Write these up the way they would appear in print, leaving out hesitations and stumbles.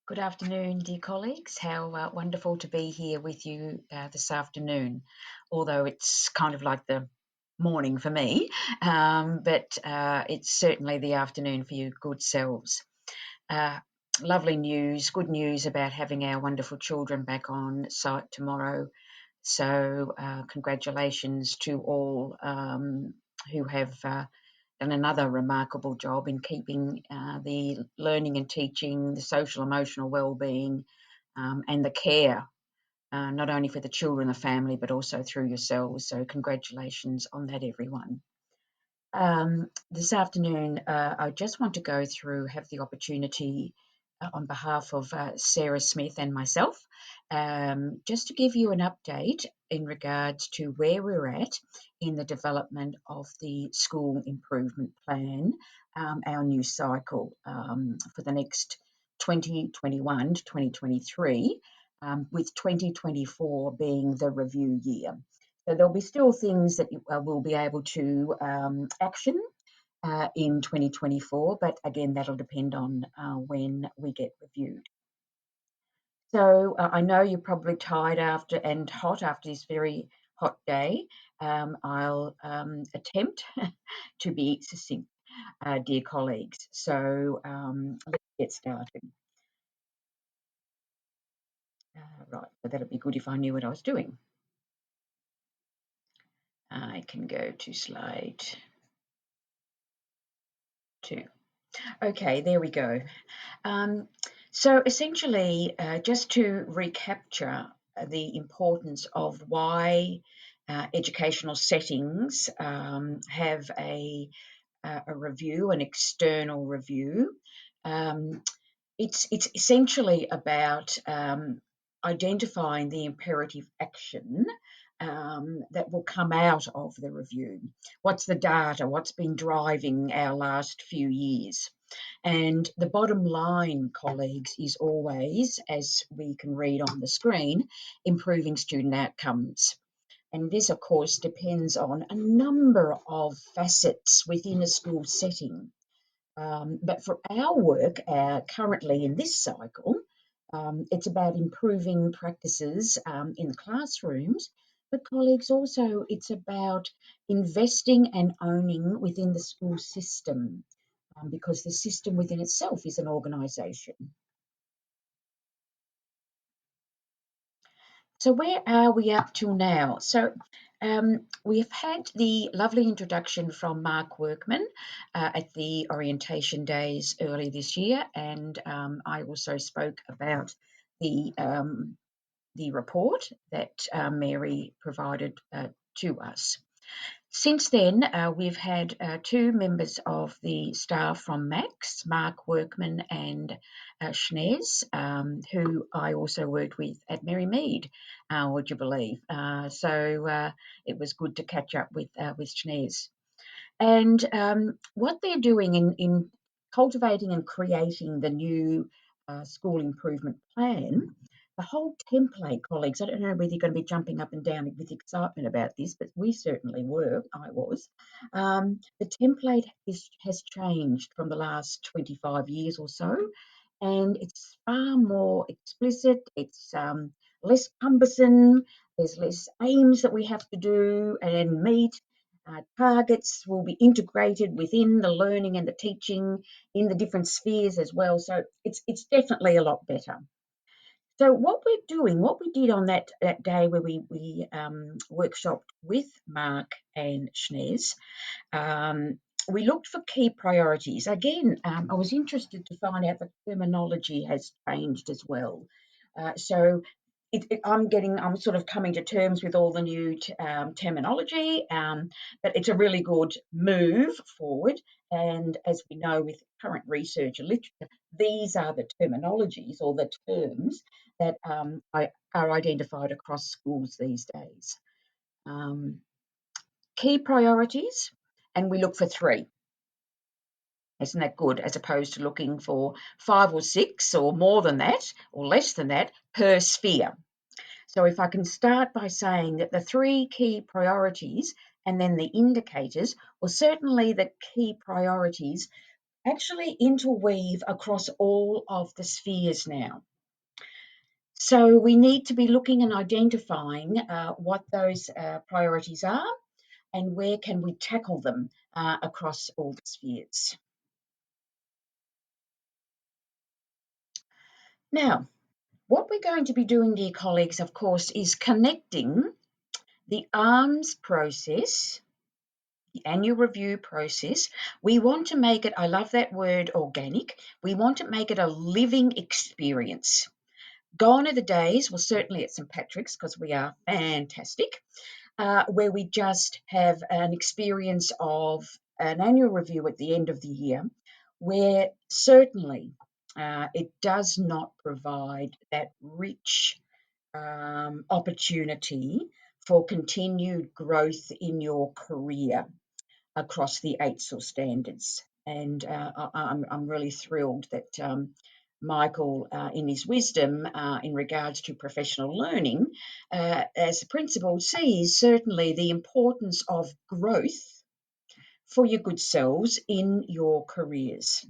Good afternoon, dear colleagues. How wonderful to be here with you this afternoon, although it's kind of like the morning for me, but it's certainly the afternoon for you good selves. Uh, Lovely news, good news about having our wonderful children back on site tomorrow. So, congratulations to all who have done another remarkable job in keeping the learning and teaching, the social emotional well-being, and the care, not only for the children, the family, but also through yourselves. So, congratulations on that, everyone. This afternoon, I just want to go through, have the opportunity on behalf of Sarah Smith and myself, just to give you an update in regards to where we're at in the development of the school improvement plan, our new cycle for the next 2021 to 2023, with 2024 being the review year. So there'll be still things that we'll be able to action in 2024, but again, that'll depend on when we get reviewed. So I know you're probably tired after and hot after this very hot day. I'll attempt to be succinct, dear colleagues. So let's get started. Right, so that'll be good if I knew what I was doing. I can go to slide 2. Okay, there we go. So essentially, just to recapture the importance of why educational settings have a review, an external review. Um, it's essentially about identifying the imperative action that will come out of the review. What's the data? What's been driving our last few years? And the bottom line, colleagues, is always, as we can read on the screen, improving student outcomes. And this, of course, depends on a number of facets within a school setting. But for our work currently in this cycle, it's about improving practices in the classrooms. But colleagues, also it's about investing and owning within the school system, because the system within itself is an organisation. So where are we up to now? So we've had the lovely introduction from Mark Workman at the orientation days early this year, and I also spoke about the report that Mary provided to us. Since then, we've had two members of the staff from Max, Mark Workman and Schnez, who I also worked with at Mary Mead, would you believe? So it was good to catch up with Schnez. And what they're doing in cultivating and creating the new school improvement plan, the whole template, colleagues, I don't know whether you're going to be jumping up and down with excitement about this, but we certainly were, I was. The template has changed from the last 25 years or so, and it's far more explicit, it's less cumbersome, there's less aims that we have to do and meet. Targets will be integrated within the learning and the teaching in the different spheres as well. So it's definitely a lot better. So what we're doing, what we did on that day where we workshopped with Mark and Schnez, we looked for key priorities. Again, I was interested to find out that terminology has changed as well. So I'm sort of coming to terms with all the new terminology, but it's a really good move forward. And as we know with current research and literature, these are the terminologies or the terms that are identified across schools these days. Um, Key priorities, and we look for 3. Isn't that good? As opposed to looking for 5 or 6 or more than that or less than that per sphere. So if I can start by saying that the 3 key priorities and then the indicators, well, certainly the key priorities actually interweave across all of the spheres now. So we need to be looking and identifying what those priorities are and where can we tackle them across all the spheres. Now, what we're going to be doing, dear colleagues, of course, is connecting the ARMS process, the annual review process. We want to make it, I love that word, organic. We want to make it a living experience. Gone are the days, well, certainly at St. Patrick's, because we are fantastic, where we just have an experience of an annual review at the end of the year, where certainly it does not provide that rich opportunity for continued growth in your career across the AITSL standards. And I'm really thrilled that Michael, in his wisdom in regards to professional learning, as a principal, sees certainly the importance of growth for your good selves in your careers.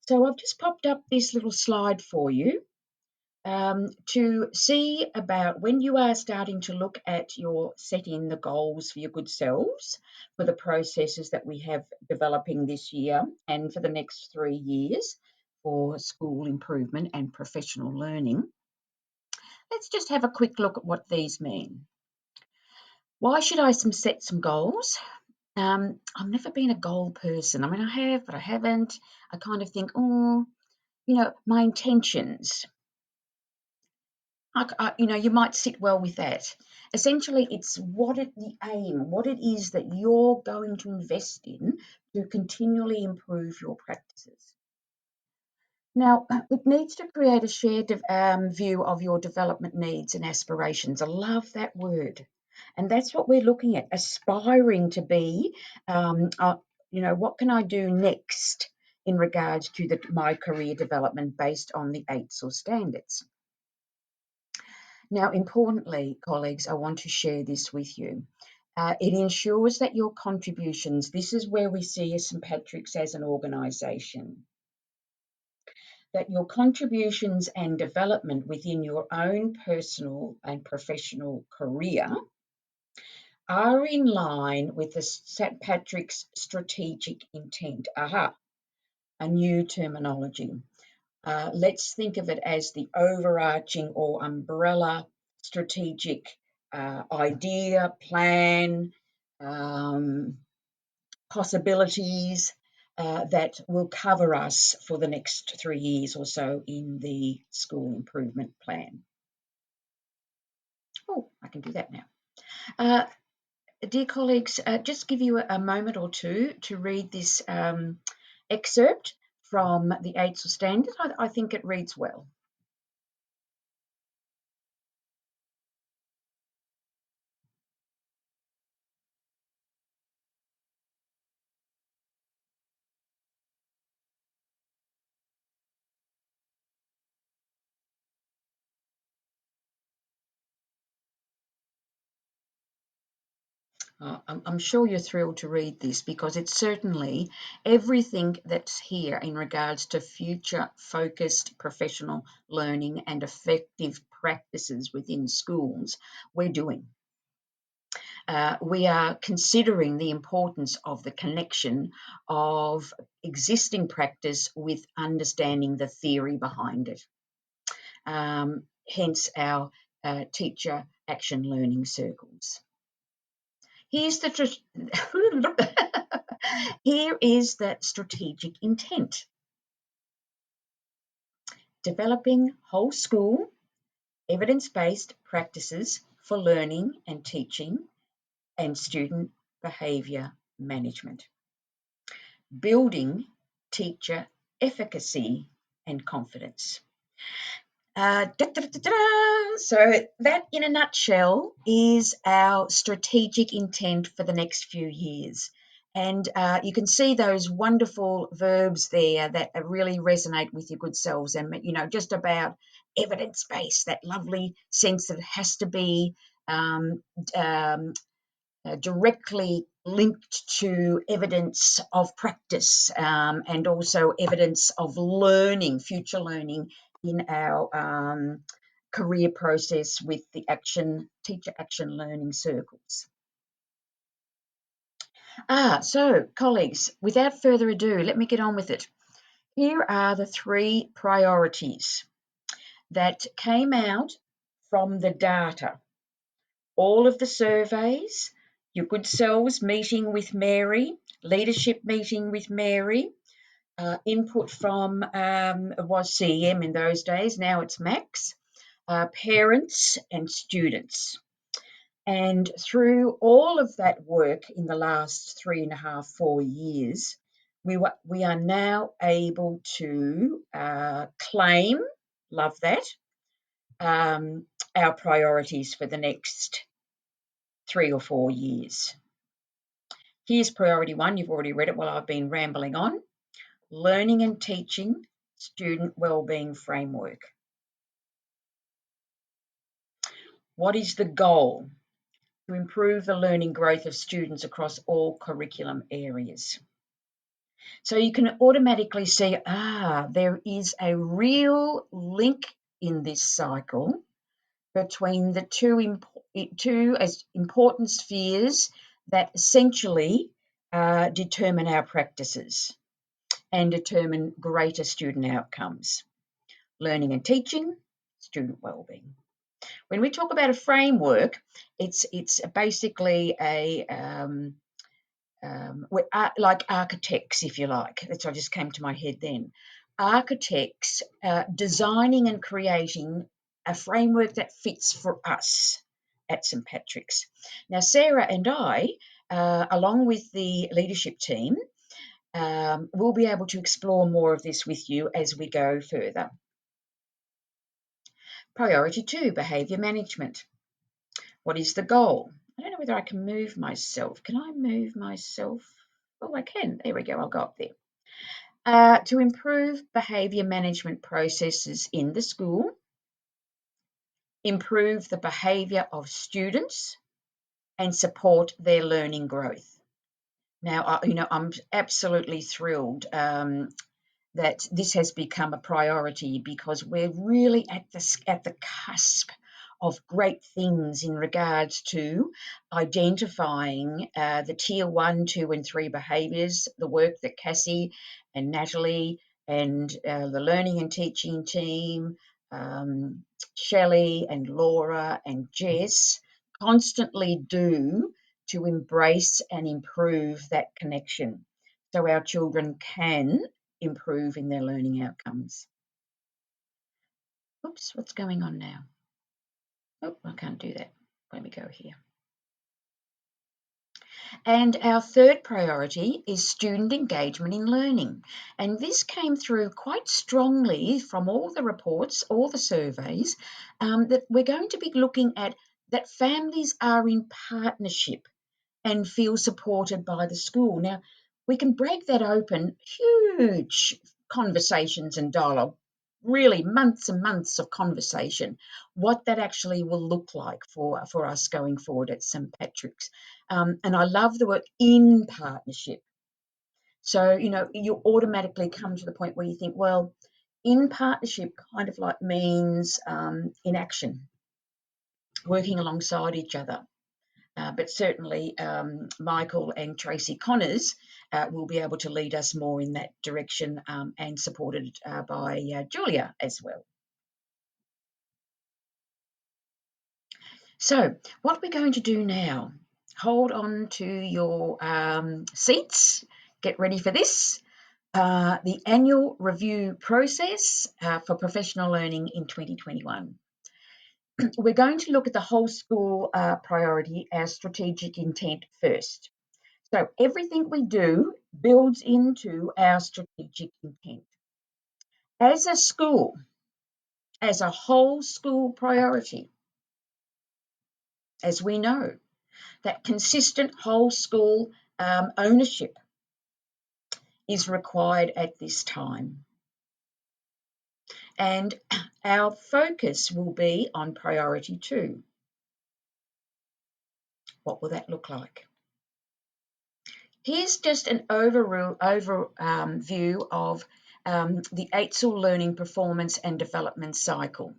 So I've just popped up this little slide for you to see about when you are starting to look at your setting the goals for your good selves for the processes that we have developing this year and for the next 3 years for school improvement and professional learning. Let's just have a quick look at what these mean. Why should I set some goals? I've never been a goal person. I mean, I have, but I haven't. I kind of think, oh, my intentions. You might sit well with that. Essentially, it's the aim, what it is that you're going to invest in to continually improve your practices. Now, it needs to create a shared view of your development needs and aspirations. I love that word. And that's what we're looking at, aspiring to be, what can I do next in regards to my career development based on the AITSL standards. Now, importantly, colleagues, I want to share this with you. It ensures that your contributions, this is where we see St. Patrick's as an organisation, that your contributions and development within your own personal and professional career are in line with the St. Patrick's strategic intent. Aha, a new terminology. Let's think of it as the overarching or umbrella strategic idea, plan, possibilities that will cover us for the next 3 years or so in the school improvement plan. Oh, I can do that now. Dear colleagues, just give you a moment or two to read this excerpt from the AITSL standard. I think it reads well. I'm sure you're thrilled to read this because it's certainly everything that's here in regards to future focused professional learning and effective practices within schools we're doing. We are considering the importance of the connection of existing practice with understanding the theory behind it. Hence our teacher action learning circles. Here is the strategic intent. Developing whole school, evidence-based practices for learning and teaching and student behaviour management. Building teacher efficacy and confidence. So that, in a nutshell, is our strategic intent for the next few years. And you can see those wonderful verbs there that really resonate with your good selves and, just about evidence-based, that lovely sense that it has to be directly linked to evidence of practice, and also evidence of learning, future learning in our career process with the teacher action learning circles. So colleagues, without further ado, let me get on with it. Here are the 3 priorities that came out from the data. All of the surveys, your good selves meeting with Mary, leadership meeting with Mary, input from was CEM in those days, now it's Max, parents and students. And through all of that work in the last 3.5, 4 years, we are now able to claim, love that, our priorities for the next 3 or 4 years. Here's priority 1. You've already read it while I've been rambling on. Learning and teaching student wellbeing framework. What is the goal? To improve the learning growth of students across all curriculum areas. So you can automatically see, there is a real link in this cycle between the two as important spheres that essentially determine our practices and determine greater student outcomes. Learning and teaching, student wellbeing. When we talk about a framework, it's basically we're like architects, if you like. That's what just came to my head then. Architects designing and creating a framework that fits for us at St Patrick's. Now, Sarah and I, along with the leadership team, we'll be able to explore more of this with you as we go further. Priority 2, behaviour management. What is the goal? I don't know whether I can move myself. Can I move myself? Oh, I can. There we go. I'll go up there. To improve behaviour management processes in the school, improve the behaviour of students, and support their learning growth. Now, I'm absolutely thrilled that this has become a priority because we're really at the cusp of great things in regards to identifying the tier 1, 2 and 3 behaviours, the work that Cassie and Natalie and the learning and teaching team, Shelley and Laura and Jess constantly do to embrace and improve that connection so our children can improve in their learning outcomes. Oops, what's going on now? Oh, I can't do that. Let me go here. And our third priority is student engagement in learning. And this came through quite strongly from all the reports, all the surveys, that we're going to be looking at that families are in partnership and feel supported by the school. Now, we can break that open, huge conversations and dialogue, really months and months of conversation, what that actually will look like for us going forward at St Patrick's. And I love the word in partnership. So, you automatically come to the point where you think, well, in partnership kind of like means in action, working alongside each other. But certainly Michael and Tracy Connors will be able to lead us more in that direction, and supported by Julia as well. So what we're going to do now, hold on to your seats, get ready for this. The annual review process for professional learning in 2021. We're going to look at the whole school priority as strategic intent first. So everything we do builds into our strategic intent. As a school, as a whole school priority, as we know, that consistent whole school ownership is required at this time. And our focus will be on priority 2. What will that look like? Here's just an overview of the EITSL Learning Performance and Development Cycle.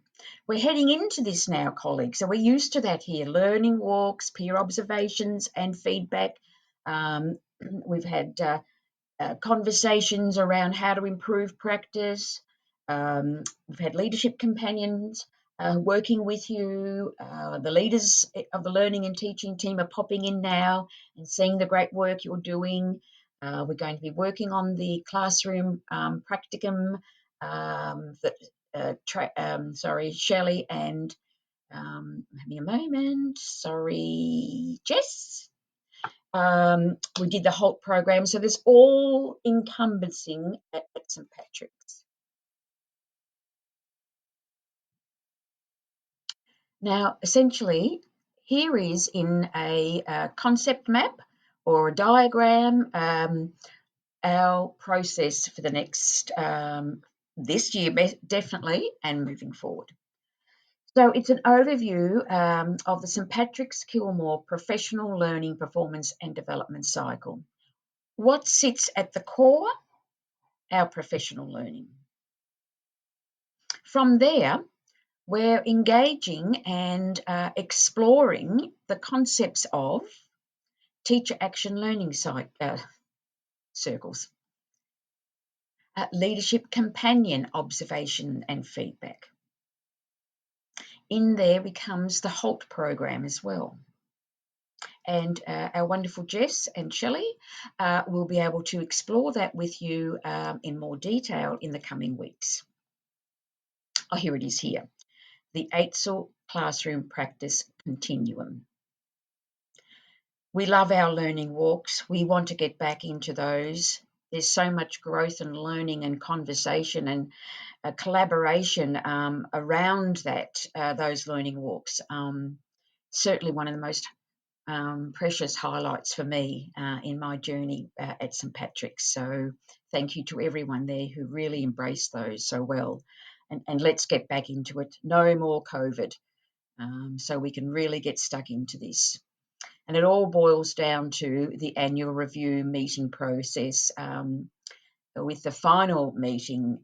We're heading into this now, colleagues, so we're used to that here, learning walks, peer observations and feedback. We've had conversations around how to improve practice. We've had leadership companions working with you. The leaders of the learning and teaching team are popping in now and seeing the great work you're doing. We're going to be working on the classroom practicum that, Shelley and having a moment. Sorry, Jess. We did the HALT program. So there's all encompassing at St. Patrick's. Now, essentially, here is in a concept map or a diagram our process for the next, this year definitely, and moving forward. So it's an overview of the St. Patrick's Kilmore Professional Learning Performance and Development Cycle. What sits at the core? Our professional learning. From there, we're engaging and exploring the concepts of teacher action learning circles, leadership companion observation and feedback. In there becomes the HALT program as well. And our wonderful Jess and Shelley will be able to explore that with you in more detail in the coming weeks. Oh, here it is here. The EITSL Classroom Practice Continuum. We love our learning walks. We want to get back into those. There's so much growth and learning and conversation and collaboration around that, those learning walks. Certainly one of the most precious highlights for me in my journey at St. Patrick's. So thank you to everyone there who really embraced those so well. And let's get back into it. No more COVID. So we can really get stuck into this. And it all boils down to the annual review meeting process, with the final meeting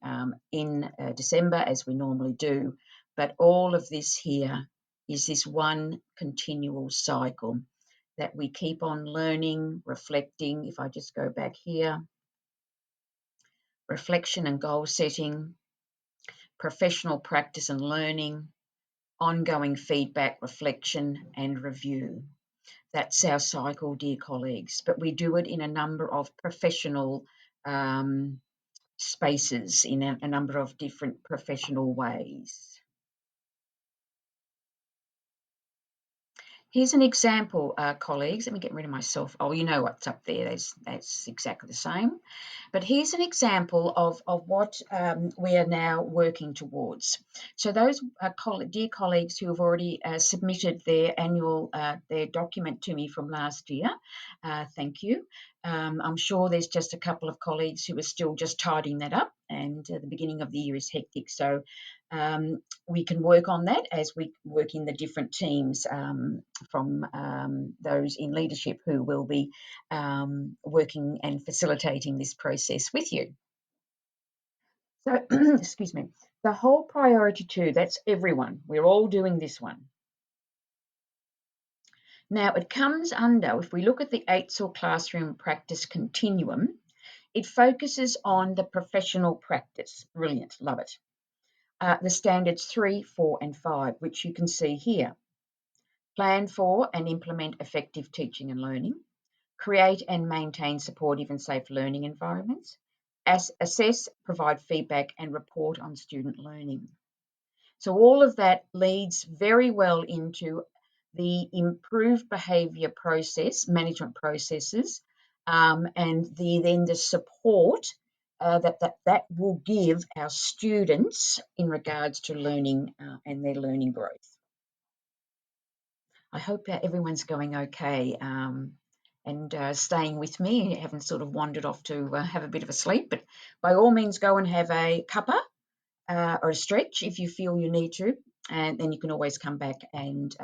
in December, as we normally do. But all of this here is this one continual cycle that we keep on learning, reflecting. If I just go back here, reflection and goal setting, professional practice and learning, ongoing feedback, reflection and review. That's our cycle, dear colleagues, but we do it in a number of professional spaces, in a number of different professional ways. Here's an example, colleagues. Let me get rid of myself. Oh, you know what's up there. That's exactly the same. But here's an example of what we are now working towards. So those dear colleagues who have already submitted their annual their document to me from last year, thank you. I'm sure there's just a couple of colleagues who are still just tidying that up, and the beginning of the year is hectic. So we can work on that as we work in the different teams from those in leadership who will be working and facilitating this process with you. So, excuse me, the whole priority 2, that's everyone. We're all doing this one. Now, it comes under, if we look at the EITSL Classroom Practice Continuum, it focuses on the professional practice. Brilliant, love it. The standards 3, 4 and 5, which you can see here. Plan for and implement effective teaching and learning. Create and maintain supportive and safe learning environments. Assess, provide feedback and report on student learning. So all of that leads very well into the improved behaviour process, management processes, and then the support that will give our students in regards to learning and their learning growth. I hope everyone's going okay and staying with me. You haven't sort of wandered off to have a bit of a sleep, but by all means go and have a cuppa or a stretch if you feel you need to, and then you can always come back and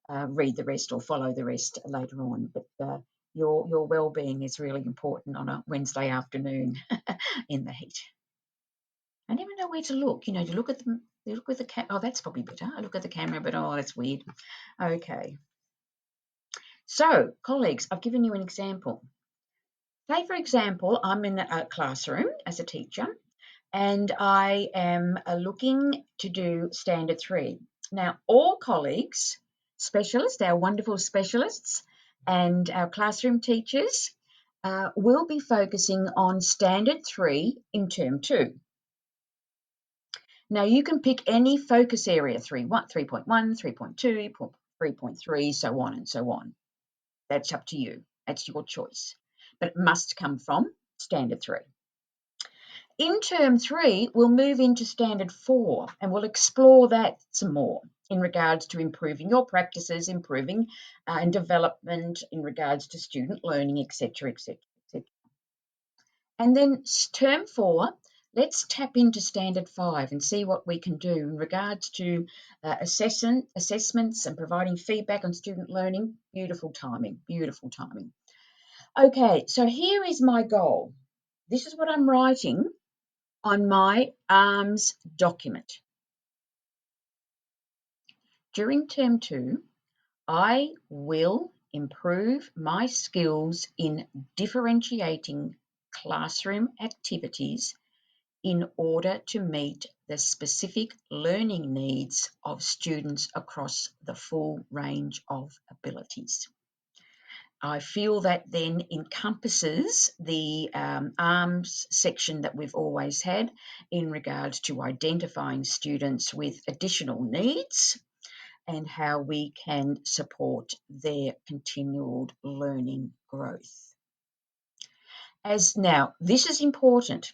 read the rest or follow the rest later on. But your well-being is really important on a Wednesday afternoon in the heat. I never know where to look. You look at the oh, that's probably better. I look at the camera, but oh, that's weird. Okay. So, colleagues, I've given you an example. Say, for example, I'm in a classroom as a teacher, and I am looking to do Standard 3. Now, all colleagues, specialists, our wonderful specialists, and our classroom teachers will be focusing on Standard 3 in Term 2. Now, you can pick any focus area, 3.1, 3.2, 3.3, so on and so on. That's up to you. That's your choice. But it must come from Standard 3. In Term 3, we'll move into Standard 4 and we'll explore that some more in regards to improving your practices, improving and development in regards to student learning, etc., etc., etc. And then Term 4, let's tap into Standard 5 and see what we can do in regards to assessments and providing feedback on student learning. Beautiful timing, beautiful timing. Okay, so here is my goal. This is what I'm writing on my ARMS document. During Term 2, I will improve my skills in differentiating classroom activities in order to meet the specific learning needs of students across the full range of abilities. I feel that then encompasses the ARMS section that we've always had in regards to identifying students with additional needs and how we can support their continued learning growth. Now, this is important.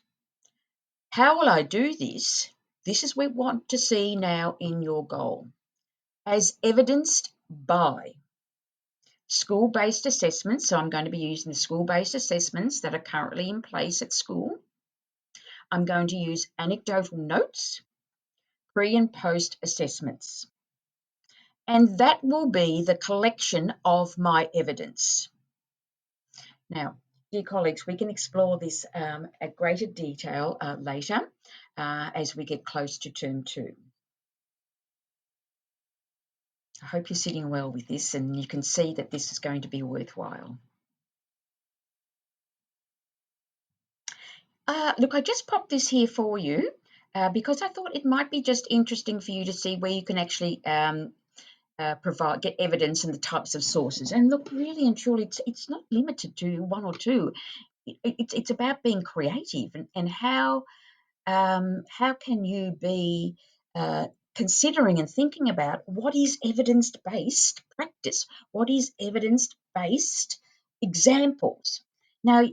How will I do this? This is what we want to see now in your goal. As evidenced by school-based assessments, so I'm going to be using the school-based assessments that are currently in place at school. I'm going to use anecdotal notes, pre and post assessments. And that will be the collection of my evidence. Now, dear colleagues, we can explore this at greater detail later as we get close to Term 2. I hope you're sitting well with this and you can see that this is going to be worthwhile. Look, I just popped this here for you because I thought it might be just interesting for you to see where you can actually get evidence and the types of sources. And look, really and truly, it's not limited to one or two. It's about being creative and how can you be considering and thinking about what is evidence-based practice, what is evidence-based examples. Now,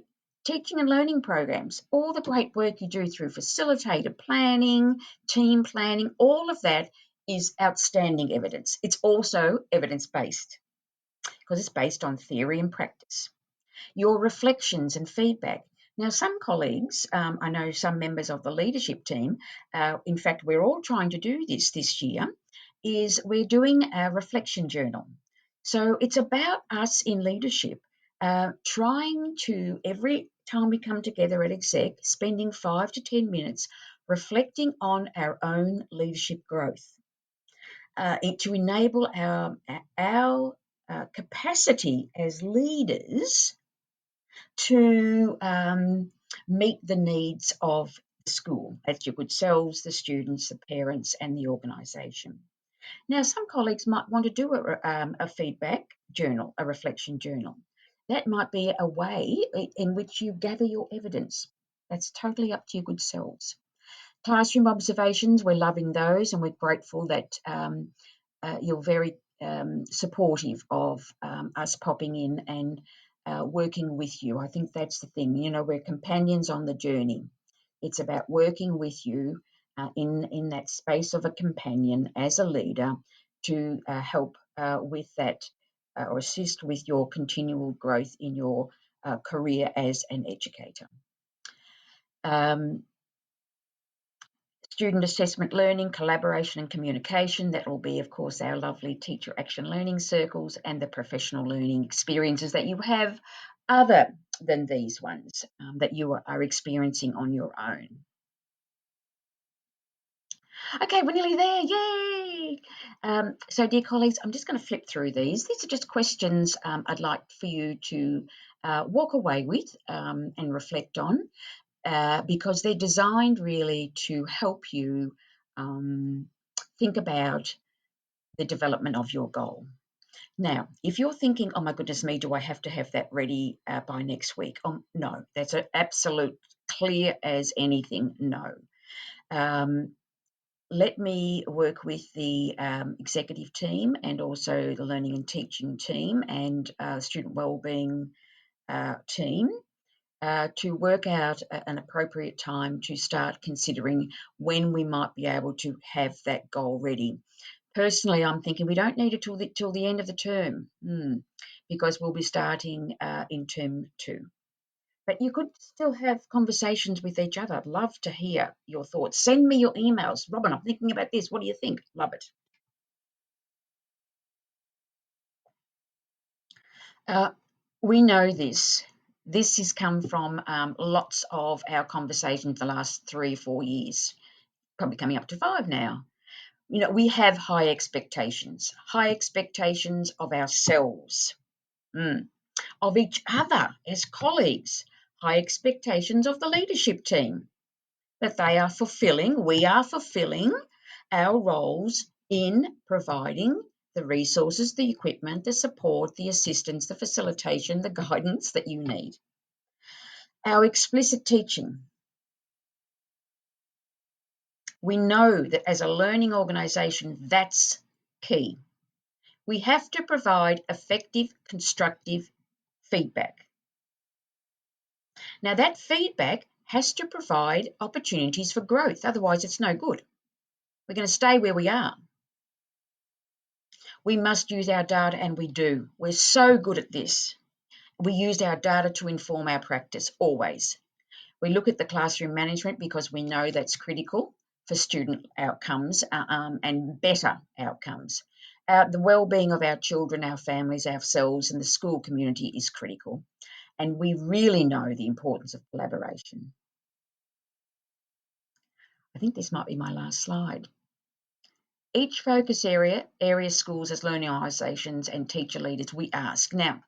teaching and learning programs, all the great work you do through facilitated planning, team planning, all of that is outstanding evidence. It's also evidence-based because it's based on theory and practice. Your reflections and feedback. Now, some colleagues, I know some members of the leadership team, in fact, we're all trying to do this year, is we're doing a reflection journal. So it's about us in leadership trying to, every time we come together at exec, spending 5 to 10 minutes reflecting on our own leadership growth to enable our capacity as leaders to meet the needs of the school, that's your good selves, the students, the parents, and the organisation. Now, some colleagues might want to do a feedback journal, a reflection journal. That might be a way in which you gather your evidence. That's totally up to your good selves. Classroom observations, we're loving those, and we're grateful that you're very supportive of us popping in and working with you. I think that's the thing. We're companions on the journey. It's about working with you in that space of a companion as a leader to help with that or assist with your continual growth in your career as an educator. Student assessment learning, collaboration and communication. That will be, of course, our lovely teacher action learning circles and the professional learning experiences that you have other than these ones that you are experiencing on your own. Okay, we're nearly there. Yay! So, dear colleagues, I'm just going to flip through these. These are just questions I'd like for you to walk away with and reflect on because they're designed really to help you think about the development of your goal. Now, if you're thinking, oh my goodness me, do I have to have that ready by next week? No, that's an absolute clear as anything, no. Let me work with the executive team and also the learning and teaching team and student wellbeing team to work out an appropriate time to start considering when we might be able to have that goal ready. Personally, I'm thinking we don't need it till the end of the term because we'll be starting in term 2. But you could still have conversations with each other. I'd love to hear your thoughts. Send me your emails. Robin, I'm thinking about this. What do you think? Love it. We know this. This has come from lots of our conversations the last 3 or 4 years, probably coming up to 5 now. You know, we have high expectations of ourselves, of each other as colleagues, high expectations of the leadership team, that we are fulfilling our roles in providing the resources, the equipment, the support, the assistance, the facilitation, the guidance that you need. Our explicit teaching. We know that as a learning organisation, that's key. We have to provide effective, constructive feedback. Now, that feedback has to provide opportunities for growth, otherwise it's no good. We're going to stay where we are. We must use our data, and we do. We're so good at this. We use our data to inform our practice, always. We look at the classroom management because we know that's critical for student outcomes and better outcomes. The well-being of our children, our families, ourselves, and the school community is critical. And we really know the importance of collaboration. I think this might be my last slide. Each focus area schools as learning organisations and teacher leaders, we ask. Now,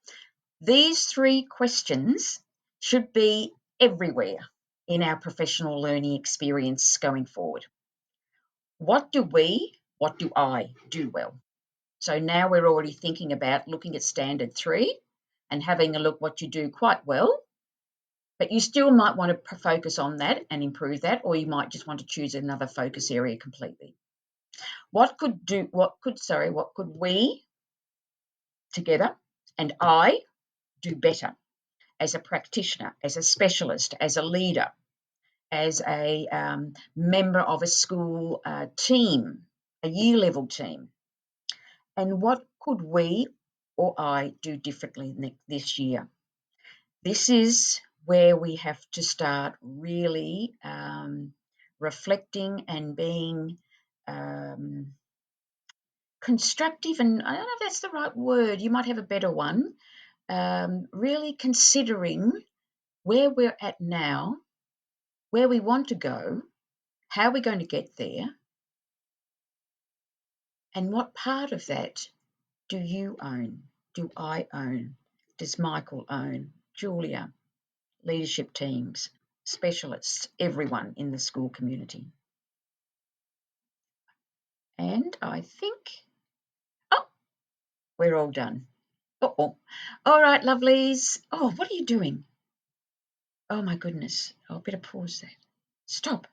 these 3 questions should be everywhere in our professional learning experience going forward. What do I do well? So now we're already thinking about looking at standard 3 and having a look what you do quite well, but you still might want to focus on that and improve that, or you might just want to choose another focus area completely. What could we together and I do better as a practitioner, as a specialist, as a leader, as a member of a school team, a year level team? And what could we or I do differently this year? This is where we have to start really reflecting and being constructive, and I don't know if that's the right word, you might have a better one, really considering where we're at now, where we want to go, how we're going to get there, and what part of that do you own? Do I own? Does Michael own? Julia, leadership teams, specialists, everyone in the school community. And I think, we're all done. All right, lovelies. Oh, what are you doing? Oh, my goodness. I'll better pause that. Stop.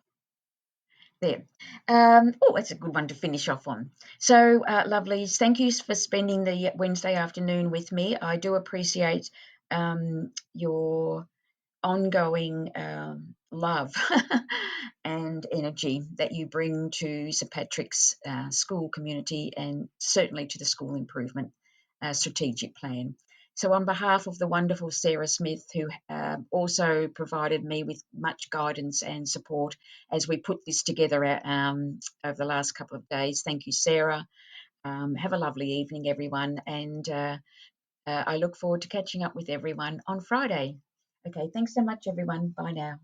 There. That's a good one to finish off on. So, lovelies, thank you for spending the Wednesday afternoon with me. I do appreciate your ongoing love and energy that you bring to St Patrick's school community and certainly to the school improvement strategic plan. So, on behalf of the wonderful Sarah Smith, who also provided me with much guidance and support as we put this together over the last couple of days, thank you, Sarah. Have a lovely evening, everyone, and I look forward to catching up with everyone on Friday. Okay, thanks so much, everyone. Bye now.